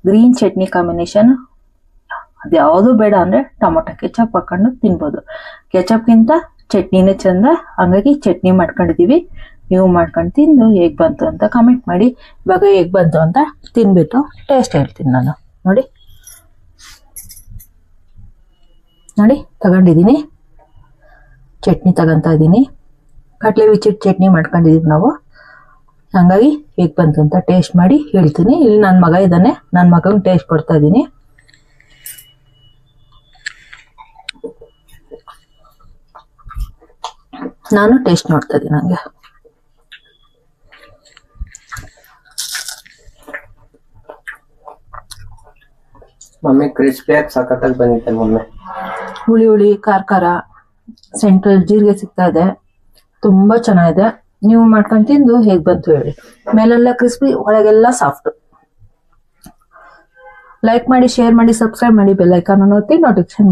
Green chutney combination ಅದ್ಯಾವುದು ಬೇಡ ಅಂದ್ರೆ ಟೊಮೊಟೊ ಕೆಚಪ್ ಹಾಕೊಂಡು ತಿನ್ಬೋದು. ಕೆಚಪ್ಗಿಂತ ಚಟ್ನಿನೇ ಚಂದ, ಹಂಗಾಗಿ ಚಟ್ನಿ ಮಾಡ್ಕೊಂಡಿದೀವಿ. ನೀವು ಮಾಡ್ಕೊಂಡು ತಿಂದು ಹೇಗ್ ಬಂತು ಅಂತ ಕಮೆಂಟ್ ಮಾಡಿ. ಇವಾಗ ಹೇಗ್ ಬಂತು ಅಂತ ತಿನ್ಬಿಟ್ಟು ಟೇಸ್ಟ್ ಹೇಳ್ತೀನಿ ನಾನು. ನೋಡಿ ತಗೊಂಡಿದ್ದೀನಿ, ಚಟ್ನಿ ತಗೊಂತ ಇದ್ದೀನಿ. ಕಟ್ಲೆ ಬಿಚ್ಚಿಟ್ಟು ಚಟ್ನಿ ಮಾಡ್ಕೊಂಡಿದೀವಿ ನಾವು, ಹಂಗಾಗಿ ಹೇಗ್ ಬಂತು ಅಂತ ಟೇಸ್ಟ್ ಮಾಡಿ ಹೇಳ್ತೀನಿ. ಇಲ್ಲಿ ನನ್ನ ಮಗ ಇದ್ದಾನೆ, ನನ್ನ ಮಗಂಗೆ ಟೇಸ್ಟ್ ಕೊಡ್ತಾ ಇದ್ದೀನಿ. ನಾನು ಟೇಸ್ಟ್ ನೋಡ್ತಾ ಇದ್ದೀನಿ. ನಂಗೆ ಮಮ್ಮಿ ಕ್ರಿಸ್ಪಿಯಾಗಿ ಸಖತ್ತಾಗಿ ಬಂದಿದೆ ಮಮ್ಮಿ. ಹುಳಿ ಹುಳಿ ಖಾರ ಖಾರ, ಸೆಂಟ್ರಲ್ ಜೀರಿಗೆ ಸಿಗ್ತಾ ಇದೆ, ತುಂಬಾ ಚೆನ್ನಾಗಿದೆ. ನೀವು ಮಾಡ್ಕೊಂಡು ತಿಂದು ಹೇಗ್ ಬಂತು ಹೇಳಿ. ಮೇಲೆಲ್ಲ ಕ್ರಿಸ್ಪಿ, ಒಳಗೆಲ್ಲ ಸಾಫ್ಟ್. ಲೈಕ್ ಮಾಡಿ, ಶೇರ್ ಮಾಡಿ, ಸಬ್ಸ್ಕ್ರೈಬ್ ಮಾಡಿ, ಬೆಲ್ ಐಕಾನ್ ಒತ್ತಿ ನೋಟಿಫಿಕೇಶನ್